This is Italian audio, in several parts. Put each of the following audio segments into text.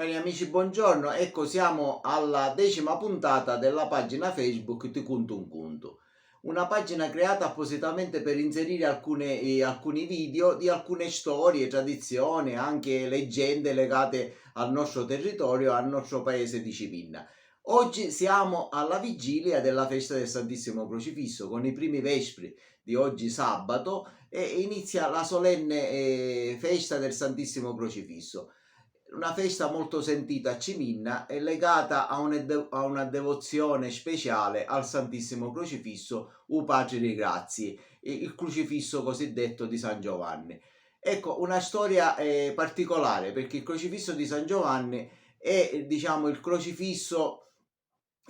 Cari amici, buongiorno. Ecco, siamo alla 10ª puntata della pagina Facebook di Kuntum Kuntu, una pagina creata appositamente per inserire alcuni video di alcune storie, tradizioni, anche leggende legate al nostro territorio, al nostro paese di Ciminna. Oggi siamo alla vigilia della festa del Santissimo Crocifisso, con i primi vespri di oggi sabato, e inizia la solenne festa del Santissimo Crocifisso. Una festa molto sentita a Ciminna è legata a una devozione speciale al Santissimo Crocifisso, u Patri di Grazie, il crocifisso cosiddetto di San Giovanni. Ecco, una storia particolare, perché il crocifisso di San Giovanni è, diciamo, il crocifisso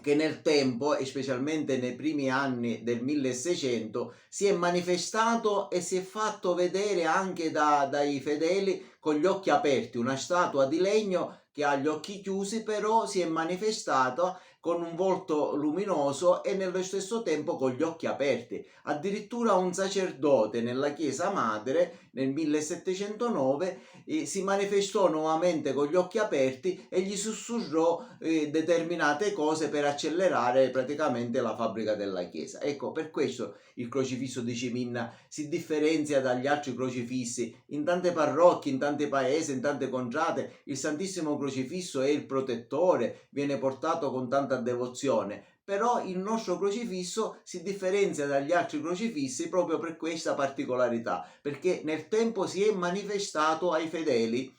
che nel tempo, e specialmente nei primi anni del 1600, si è manifestato e si è fatto vedere anche dai fedeli con gli occhi aperti, una statua di legno che ha gli occhi chiusi, però si è manifestata con un volto luminoso e nello stesso tempo con gli occhi aperti. Addirittura un sacerdote nella chiesa madre nel 1709 si manifestò nuovamente con gli occhi aperti e gli sussurrò determinate cose per accelerare praticamente la fabbrica della chiesa. Ecco, per questo il crocifisso di Ciminna si differenzia dagli altri crocifissi. In tante parrocchie, in tanti paesi, in tante contrade, il Santissimo Crocifisso è il protettore, viene portato con tanta devozione. Però il nostro crocifisso si differenzia dagli altri crocifissi proprio per questa particolarità, perché nel tempo si è manifestato ai fedeli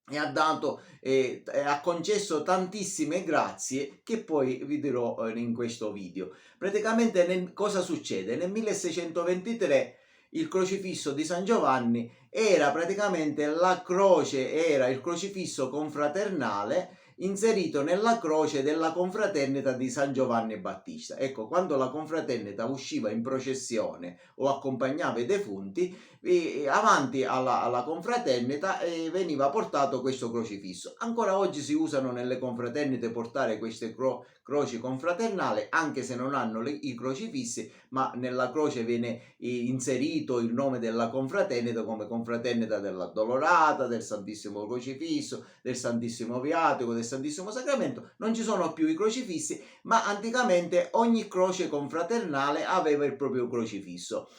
e ha concesso tantissime grazie che poi vi dirò in questo video. Praticamente cosa succede? Nel 1623 il crocifisso di San Giovanni era praticamente la croce, era il crocifisso confraternale inserito nella croce della confraternita di San Giovanni Battista. Ecco, quando la confraternita usciva in processione o accompagnava i defunti, avanti alla confraternita veniva portato questo crocifisso. Ancora oggi si usano nelle confraternite portare queste croci confraternali, anche se non hanno i crocifissi, ma nella croce viene inserito il nome della confraternita, come confraternita dell'Addolorata, del Santissimo Crocifisso, del Santissimo Viatico, del Santissimo Sacramento. Non ci sono più i crocifissi, ma anticamente ogni croce confraternale aveva il proprio crocifisso.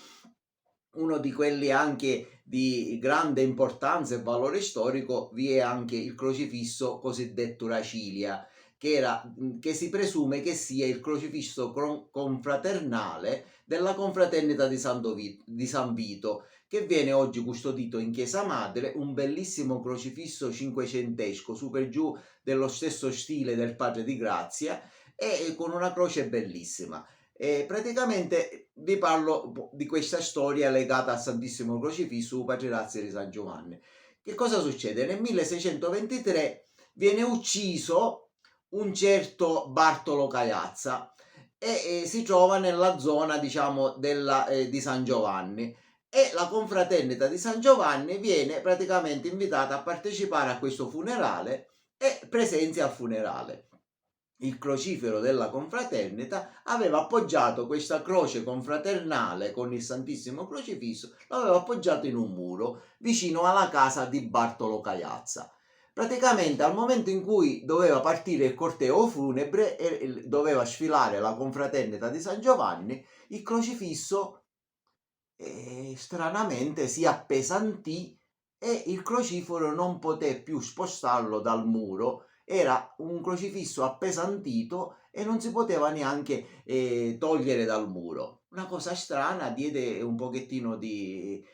Uno di quelli anche di grande importanza e valore storico vi è anche il crocifisso cosiddetto Racilia, che si presume che sia il crocifisso confraternale della confraternita di San Vito, che viene oggi custodito in chiesa madre, un bellissimo crocifisso cinquecentesco, su per giù dello stesso stile del Padre di Grazia, e con una croce bellissima. Praticamente vi parlo di questa storia legata al Santissimo Crocifisso, Patri Grazia di San Giovanni. Che cosa succede? Nel 1623 viene ucciso un certo Bartolo Caiazza e si trova nella zona, diciamo, di San Giovanni, e la confraternita di San Giovanni viene praticamente invitata a partecipare a questo funerale e presenzia al funerale. Il crocifero della confraternita aveva appoggiato questa croce confraternale con il Santissimo Crocifisso, l'aveva appoggiato in un muro vicino alla casa di Bartolo Caiazza. Praticamente al momento in cui doveva partire il corteo funebre e doveva sfilare la confraternita di San Giovanni, il crocifisso stranamente si appesantì e il crocifero non poté più spostarlo dal muro. Era un crocifisso appesantito e non si poteva neanche togliere dal muro. Una cosa strana, diede un pochettino di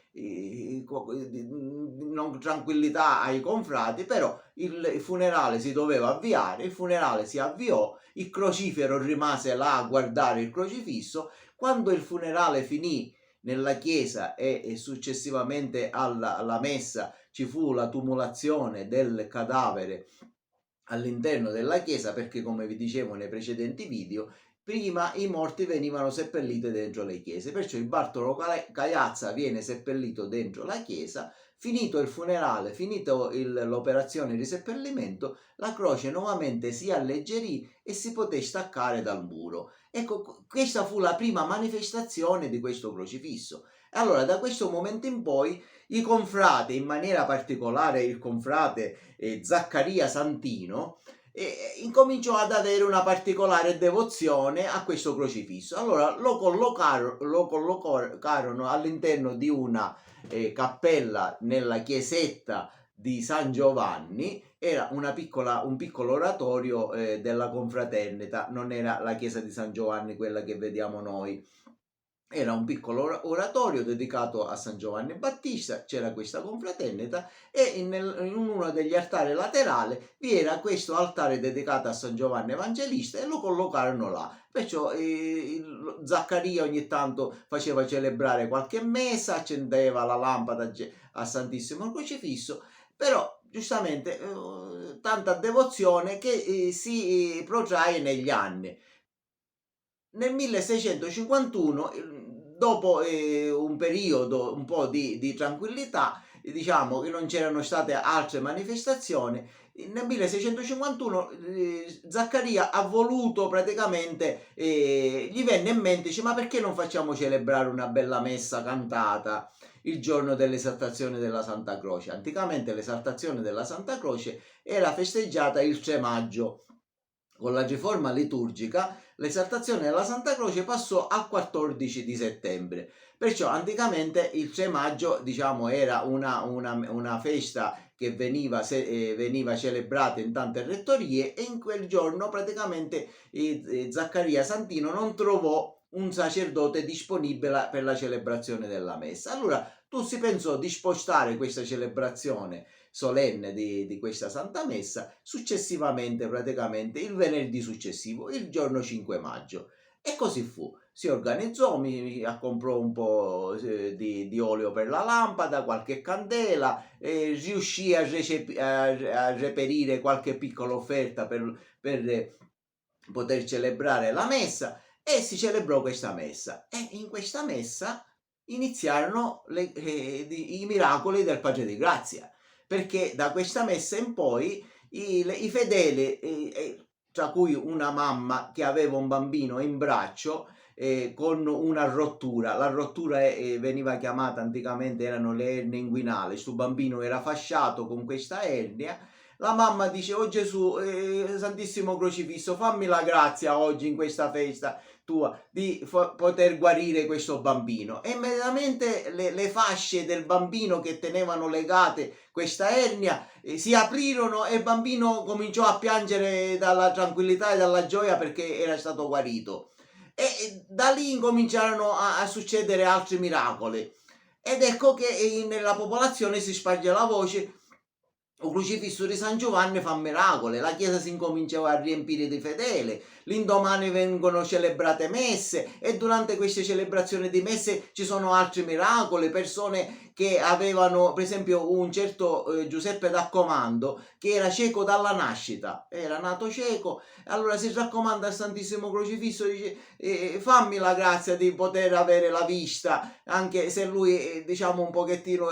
non tranquillità ai confrati, però il funerale si doveva avviare, il funerale si avviò, il crocifero rimase là a guardare il crocifisso. Quando il funerale finì nella chiesa e successivamente alla messa ci fu la tumulazione del cadavere all'interno della chiesa, perché come vi dicevo nei precedenti video, prima i morti venivano seppelliti dentro le chiese, perciò il Bartolo Caiazza viene seppellito dentro la chiesa. Finito il funerale, finito l'operazione di seppellimento, la croce nuovamente si alleggerì e si poté staccare dal muro. Ecco, questa fu la prima manifestazione di questo crocifisso. E allora da questo momento in poi i confrati, in maniera particolare il confrate Zaccaria Santino, incominciò ad avere una particolare devozione a questo crocifisso. Allora lo collocarono all'interno di una cappella nella chiesetta di San Giovanni. Era un piccolo oratorio della confraternita, non era la chiesa di San Giovanni quella che vediamo noi. Era un piccolo oratorio dedicato a San Giovanni Battista, c'era questa confraternita e in uno degli altari laterali vi era questo altare dedicato a San Giovanni Evangelista e lo collocarono là. Perciò Zaccaria ogni tanto faceva celebrare qualche messa, accendeva la lampada a Santissimo Crocifisso, però giustamente tanta devozione che si protrae negli anni. Nel 1651, dopo un periodo un po' di tranquillità, diciamo che non c'erano state altre manifestazioni, nel 1651 Zaccaria ha voluto praticamente, gli venne in mente, dice, ma perché non facciamo celebrare una bella messa cantata il giorno dell'esaltazione della Santa Croce? Anticamente l'esaltazione della Santa Croce era festeggiata il 3 maggio. Con la riforma liturgica l'esaltazione della Santa Croce passò al 14 di settembre. Perciò anticamente il 3 maggio, diciamo, era una festa che veniva celebrata in tante rettorie e in quel giorno praticamente Zaccaria Santino non trovò un sacerdote disponibile per la celebrazione della messa. Allora tu si pensò di spostare questa celebrazione solenne di questa Santa Messa successivamente, praticamente il venerdì successivo, il giorno 5 maggio. E così fu. Si organizzò, mi comprò un po' di olio per la lampada, qualche candela, riuscì a reperire qualche piccola offerta per poter celebrare la messa e si celebrò questa messa. E in questa messa iniziarono i miracoli del Padre di Grazia, perché da questa messa in poi i fedeli, tra cui una mamma che aveva un bambino in braccio con una rottura, la rottura veniva chiamata anticamente, erano le ernie inguinali, questo bambino era fasciato con questa ernia. La mamma dice, oh Gesù, Santissimo Crocifisso, fammi la grazia oggi in questa festa tua di poter guarire questo bambino. E immediatamente le fasce del bambino che tenevano legate questa ernia si aprirono e il bambino cominciò a piangere dalla tranquillità e dalla gioia perché era stato guarito. E da lì incominciarono a succedere altri miracoli. Ed ecco che nella popolazione si sparge la voce, il crocifisso di San Giovanni fa miracoli, la chiesa si incominciava a riempire di fedeli, l'indomani vengono celebrate messe e durante queste celebrazioni di messe ci sono altri miracoli, persone che avevano, per esempio, un certo Giuseppe da Comando che era cieco dalla nascita, era nato cieco, allora si raccomanda al Santissimo Crocifisso, dice fammi la grazia di poter avere la vista, anche se lui diciamo un pochettino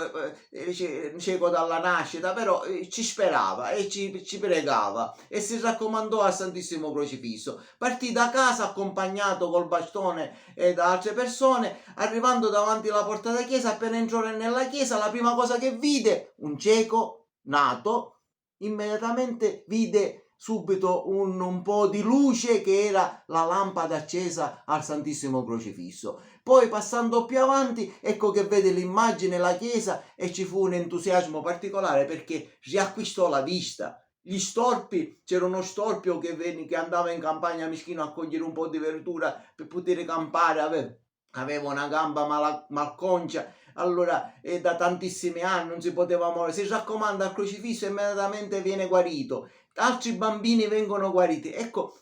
cieco dalla nascita, però ci sperava e ci pregava e si raccomandò al Santissimo Crocifisso. Partì da casa accompagnato col bastone da altre persone, arrivando davanti alla porta della chiesa, appena entrò nella chiesa la prima cosa che vide, un cieco nato, immediatamente vide subito un po' di luce che era la lampada accesa al Santissimo Crocifisso. Poi passando più avanti, ecco che vede l'immagine, la chiesa, e ci fu un entusiasmo particolare perché riacquistò la vista. Gli storpi, c'era uno storpio che andava in campagna a Mischino a cogliere un po' di verdura per poter campare, aveva una gamba malconcia, allora da tantissimi anni non si poteva muovere, si raccomanda al crocifisso e immediatamente viene guarito, altri bambini vengono guariti. Ecco,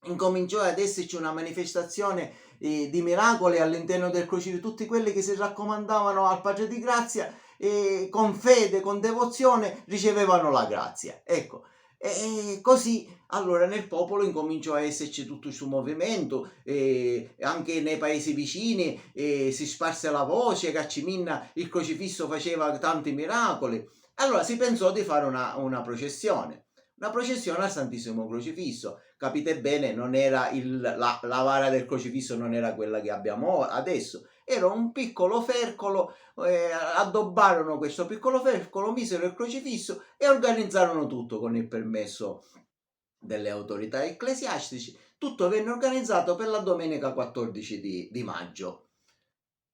incominciò ad esserci una manifestazione di miracoli all'interno del crocifisso, tutti quelli che si raccomandavano al Padre di Grazia con fede, con devozione ricevevano la grazia. Ecco, e così allora nel popolo incominciò a esserci tutto il suo movimento, anche nei paesi vicini si sparse la voce che a Ciminna il crocifisso faceva tanti miracoli. Allora si pensò di fare una processione al Santissimo Crocifisso. Capite bene, non era la vara del crocifisso non era quella che abbiamo adesso, Era un piccolo fercolo, addobbarono questo piccolo fercolo, misero il crocifisso e organizzarono tutto con il permesso delle autorità ecclesiastiche. Tutto venne organizzato per la domenica 14 di maggio.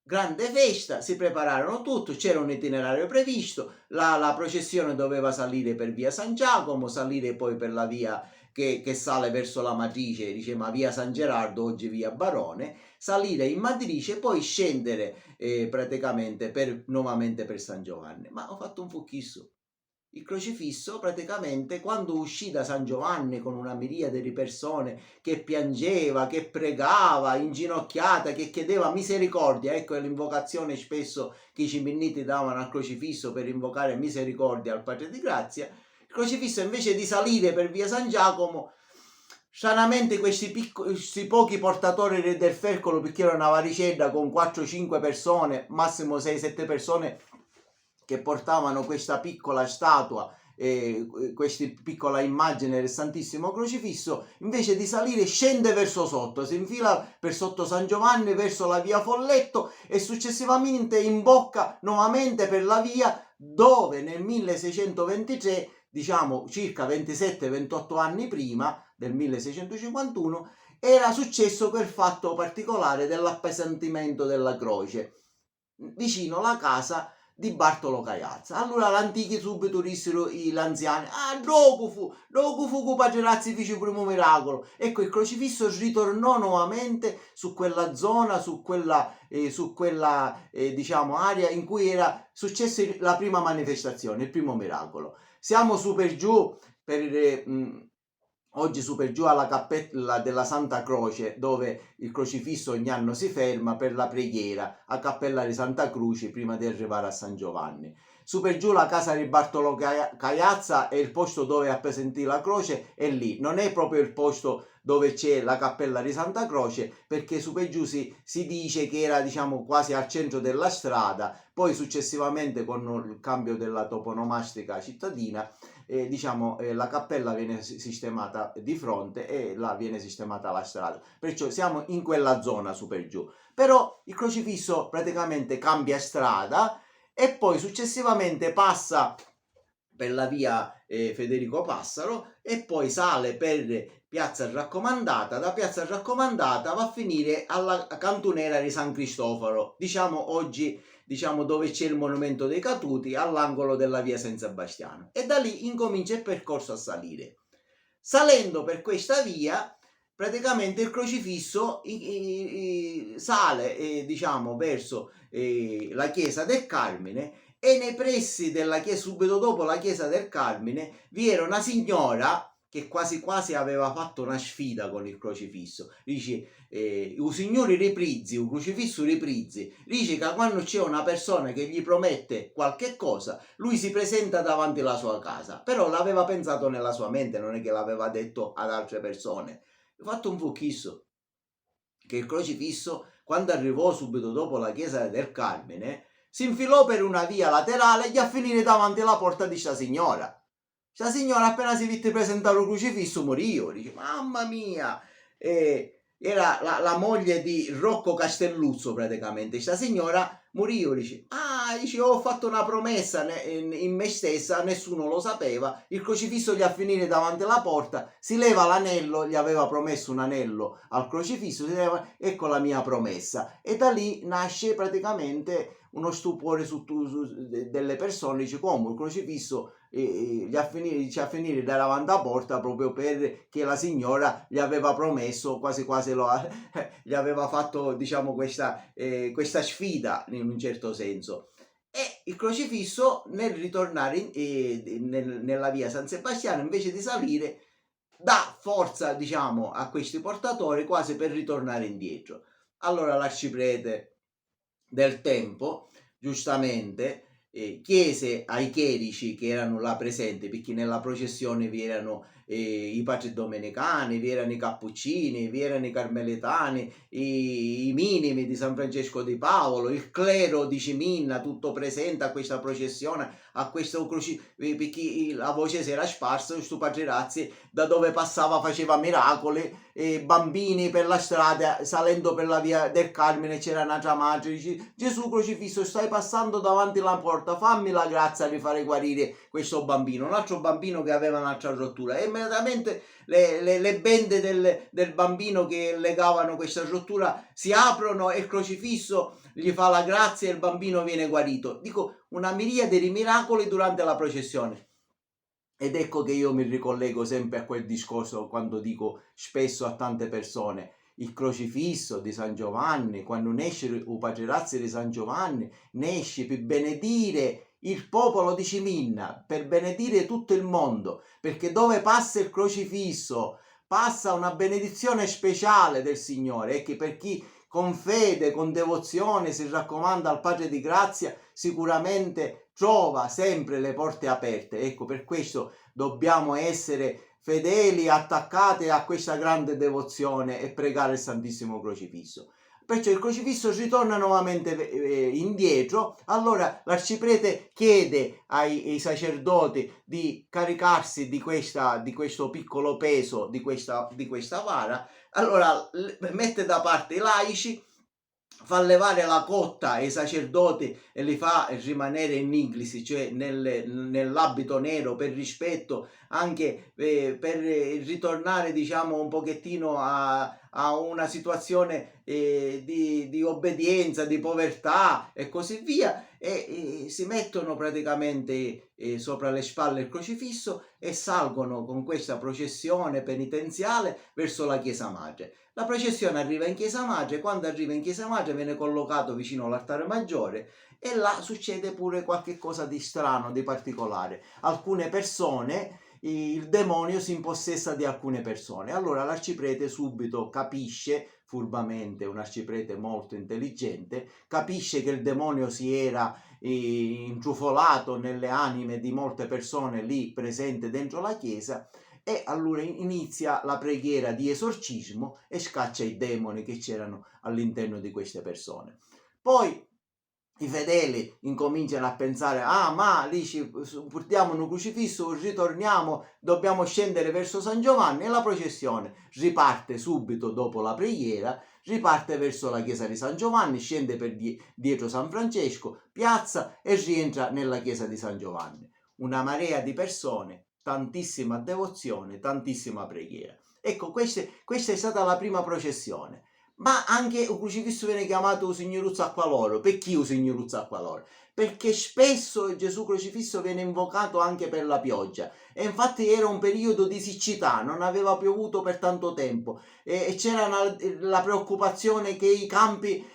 Grande festa, si prepararono tutto, c'era un itinerario previsto, la processione doveva salire per via San Giacomo, salire poi per la via che sale verso la matrice, diciamo via San Gerardo, oggi via Barone, salire in matrice e poi scendere praticamente nuovamente per San Giovanni. Ma ho fatto un fucchisso. Il crocifisso praticamente quando uscì da San Giovanni con una miriade di persone che piangeva, che pregava, inginocchiata, che chiedeva misericordia, ecco l'invocazione spesso che i ciminniti davano al crocifisso per invocare misericordia al Padre di Grazia. Il crocifisso invece di salire per via San Giacomo, stranamente questi pochi portatori del fercolo, perché era una varicella con 4-5 persone, massimo 6-7 persone, che portavano questa piccola statua, questa piccola immagine del Santissimo Crocifisso, invece di salire scende verso sotto, si infila per sotto San Giovanni verso la via Folletto e successivamente imbocca nuovamente per la via dove nel 1623, diciamo circa 27-28 anni prima del 1651, era successo quel fatto particolare dell'appesantimento della croce vicino alla casa di Bartolo Caiazza. Allora l'antichi subito dissero gli anziani: dopo fu che Padre Razzi fece il primo miracolo. Ecco, il crocifisso ritornò nuovamente su quella zona, su quella diciamo area in cui era successa la prima manifestazione, il primo miracolo. Siamo su per giù per oggi su per giù alla cappella della Santa Croce, dove il crocifisso ogni anno si ferma per la preghiera, a Cappella di Santa Croce prima di arrivare a San Giovanni. Su per giù la casa di Bartolo Caiazza è il posto dove appesantì la croce, è lì, non è proprio il posto dove c'è la cappella di Santa Croce, perché su per giù si dice che era, diciamo, quasi al centro della strada. Poi successivamente con il cambio della toponomastica cittadina, diciamo, la cappella viene sistemata di fronte e là viene sistemata la strada, perciò siamo in quella zona su per giù. Però il crocifisso praticamente cambia strada e poi successivamente passa per la via Federico Passaro e poi sale per Piazza Raccomandata. Da Piazza Raccomandata va a finire alla cantonera di San Cristoforo, diciamo oggi, diciamo, dove c'è il monumento dei caduti, all'angolo della via San Sebastiano, e da lì incomincia il percorso a salire. Salendo per questa via praticamente il crocifisso sale diciamo verso la chiesa del Carmine, e nei pressi della chiesa, subito dopo la chiesa del Carmine, vi era una signora che quasi quasi aveva fatto una sfida con il crocifisso. Dice, i signori riprizzi, un crocifisso riprizzi, dice che quando c'è una persona che gli promette qualche cosa, lui si presenta davanti alla sua casa, però l'aveva pensato nella sua mente, non è che l'aveva detto ad altre persone. Ho fatto un fucchisso, che il crocifisso, quando arrivò subito dopo la chiesa del Carmine, si infilò per una via laterale e gli a finire davanti alla porta di sta signora. Sta signora appena si vide presentare il crocifisso morì, dice, mamma mia, era la moglie di Rocco Castelluzzo praticamente. Sta signora morì, dice, dice, ho fatto una promessa in me stessa, nessuno lo sapeva, il crocifisso gli a finire davanti alla porta, si leva l'anello, gli aveva promesso un anello al crocifisso, si leva, ecco la mia promessa. E da lì nasce praticamente uno stupore delle persone, dice, come il crocifisso gli a finire davanti alla porta proprio perché la signora gli aveva promesso, quasi quasi gli aveva fatto, diciamo, questa sfida in un certo senso. E il crocifisso nel ritornare nella via San Sebastiano, invece di salire, dà forza, diciamo, a questi portatori quasi per ritornare indietro. Allora l'arciprete del tempo giustamente chiese ai chierici che erano là presenti, perché nella processione vi erano i padri domenicani, vi erano i cappuccini, vi erano i carmelitani, i minimi di San Francesco di Paolo, il clero di Ciminna, tutto presente a questa processione, a questo perché la voce si era sparsa, questo Padre Razzi da dove passava faceva miracoli, bambini per la strada, salendo per la via del Carmine c'era un'altra madre, dice: Gesù crocifisso, stai passando davanti alla porta, fammi la grazia di fare guarire questo bambino. Un altro bambino che aveva un'altra rottura, e immediatamente le bende del bambino che legavano questa rottura si aprono e il crocifisso gli fa la grazia e il bambino viene guarito. Dico, una miriade di miracoli durante la processione. Ed ecco che io mi ricollego sempre a quel discorso quando dico spesso a tante persone: il crocifisso di San Giovanni, quando nasce il Padre Razzi di San Giovanni, nasce per benedire il popolo di Ciminna, per benedire tutto il mondo, perché dove passa il crocifisso passa una benedizione speciale del Signore, e che per chi con fede, con devozione si raccomanda al Padre di grazia, sicuramente trova sempre le porte aperte. Ecco, per questo dobbiamo essere fedeli, attaccati a questa grande devozione e pregare il Santissimo Crocifisso. Perciò il crocifisso ritorna nuovamente indietro. Allora l'arciprete chiede ai sacerdoti di caricarsi di questo piccolo peso, di questa vara. Allora mette da parte i laici, fa levare la cotta ai sacerdoti e li fa rimanere in iglisi, cioè nell'abito nero, per rispetto, anche per ritornare, diciamo, un pochettino a una situazione di obbedienza, di povertà e così via, e si mettono praticamente sopra le spalle il crocifisso e salgono con questa processione penitenziale verso la Chiesa Madre. La processione arriva in Chiesa Madre. Quando arriva in Chiesa Madre viene collocato vicino all'altare maggiore, e là succede pure qualche cosa di strano, di particolare. Alcune persone, il demonio si impossessa di alcune persone. Allora l'arciprete subito capisce, furbamente, un arciprete molto intelligente, capisce che il demonio si era intrufolato nelle anime di molte persone lì presenti dentro la chiesa, e allora inizia la preghiera di esorcismo e scaccia i demoni che c'erano all'interno di queste persone. Poi i fedeli incominciano a pensare: ah, ma lì ci portiamo un crocifisso, ritorniamo, dobbiamo scendere verso San Giovanni, e la processione riparte subito dopo la preghiera, riparte verso la chiesa di San Giovanni, scende per dietro San Francesco, piazza, e rientra nella chiesa di San Giovanni. Una marea di persone, tantissima devozione, tantissima preghiera. Ecco, questa è stata la prima processione. Ma anche il crocifisso viene chiamato Signoruzzo Acqualoro. Perché il Signoruzzo Acqualoro? Perché spesso Gesù crocifisso viene invocato anche per la pioggia, e infatti era un periodo di siccità, non aveva piovuto per tanto tempo, e c'era la preoccupazione che i campi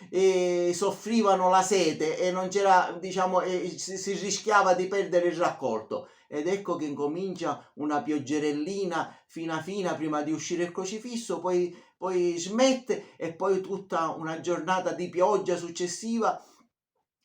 soffrivano la sete, e non c'era, diciamo, si rischiava di perdere il raccolto. Ed ecco che incomincia una pioggerellina fina fina prima di uscire il crocifisso, poi smette, e poi tutta una giornata di pioggia successiva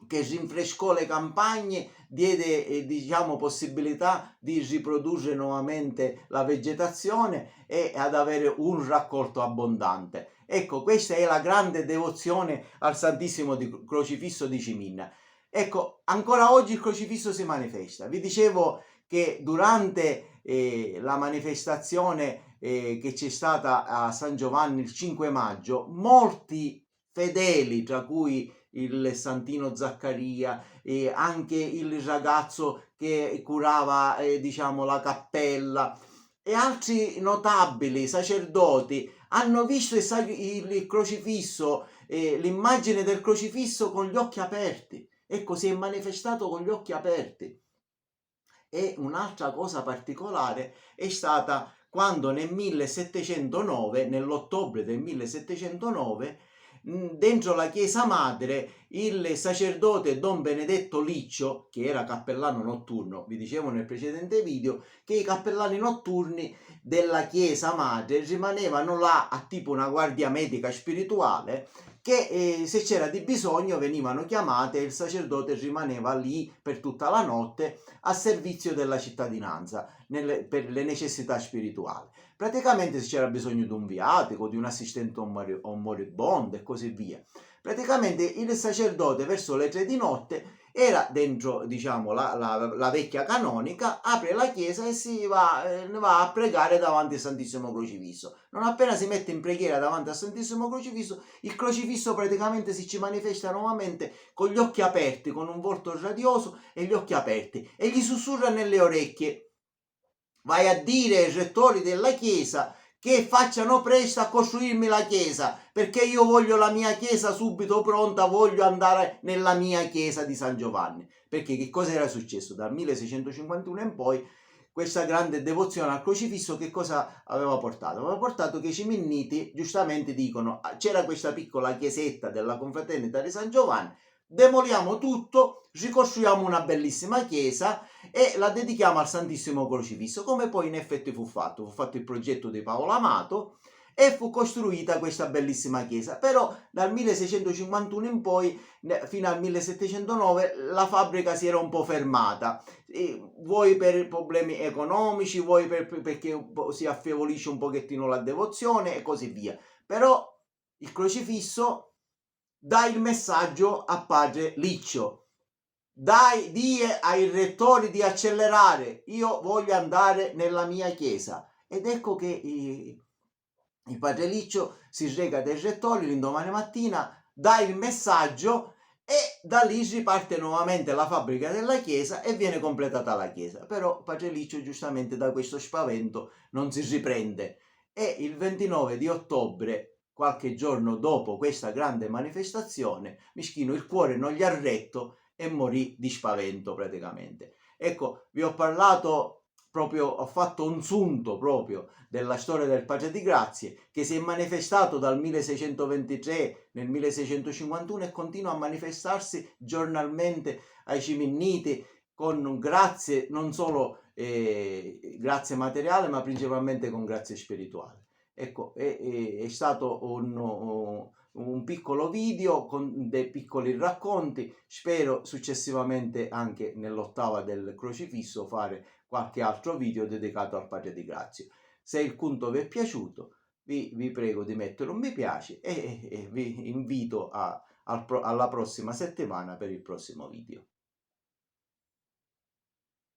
che rinfrescò le campagne, diede diciamo possibilità di riprodurre nuovamente la vegetazione e ad avere un raccolto abbondante. Ecco, questa è la grande devozione al Santissimo Crocifisso di Ciminna. Ecco, ancora oggi il crocifisso si manifesta. Vi dicevo che durante la manifestazione che c'è stata a San Giovanni il 5 maggio, molti fedeli, tra cui il Santino Zaccaria e anche il ragazzo che curava diciamo la cappella, e altri notabili sacerdoti, hanno visto il crocifisso, l'immagine del crocifisso con gli occhi aperti. Ecco, si è manifestato con gli occhi aperti. E un'altra cosa particolare è stata quando nell'ottobre del 1709, dentro la chiesa madre, il sacerdote Don Benedetto Liccio, che era cappellano notturno, vi dicevo nel precedente video che i cappellani notturni della chiesa madre rimanevano là a tipo una guardia medica spirituale, che se c'era di bisogno venivano chiamate e il sacerdote rimaneva lì per tutta la notte a servizio della cittadinanza per le necessità spirituali. Praticamente se c'era bisogno di un viatico, di un assistente o un moribondo e così via. Praticamente il sacerdote verso le 3 di notte era dentro, diciamo, la vecchia canonica, apre la chiesa e va a pregare davanti al Santissimo Crocifisso. Non appena si mette in preghiera davanti al Santissimo Crocifisso, il crocifisso praticamente si ci manifesta nuovamente con gli occhi aperti, con un volto radioso e gli occhi aperti, e gli sussurra nelle orecchie: vai a dire ai rettori della chiesa che facciano presto a costruirmi la chiesa, perché io voglio la mia chiesa subito pronta, voglio andare nella mia chiesa di San Giovanni. Perché che cosa era successo? Dal 1651 in poi questa grande devozione al crocifisso che cosa aveva portato? Aveva portato che i cimenniti giustamente dicono: c'era questa piccola chiesetta della confraternita di San Giovanni, demoliamo tutto, ricostruiamo una bellissima chiesa e la dedichiamo al Santissimo Crocifisso, come poi in effetti fu fatto il progetto di Paolo Amato e fu costruita questa bellissima chiesa. Però dal 1651 in poi fino al 1709 la fabbrica si era un po' fermata, vuoi per problemi economici, vuoi perché si affievolisce un pochettino la devozione e così via. Però il crocifisso dà il messaggio a padre Liccio: di ai rettori di accelerare, io voglio andare nella mia chiesa. Ed ecco che il padre Liccio si reca dai rettori l'indomani mattina, dà il messaggio e da lì riparte nuovamente la fabbrica della chiesa e viene completata la chiesa. Però padre Liccio giustamente da questo spavento non si riprende e il 29 di ottobre, qualche giorno dopo questa grande manifestazione, Mischino il cuore non gli ha retto e morì di spavento praticamente. Ecco, vi ho parlato proprio, ho fatto un sunto proprio della storia del Pace di Grazie, che si è manifestato dal 1623 nel 1651 e continua a manifestarsi giornalmente ai cimenniti con grazie, non solo grazie materiale, ma principalmente con grazie spirituali. Ecco, è stato un piccolo video con dei piccoli racconti. Spero successivamente anche nell'ottava del crocifisso fare qualche altro video dedicato al Padre di Grazia. Se il conto vi è piaciuto, vi prego di mettere un mi piace e vi invito alla prossima settimana per il prossimo video.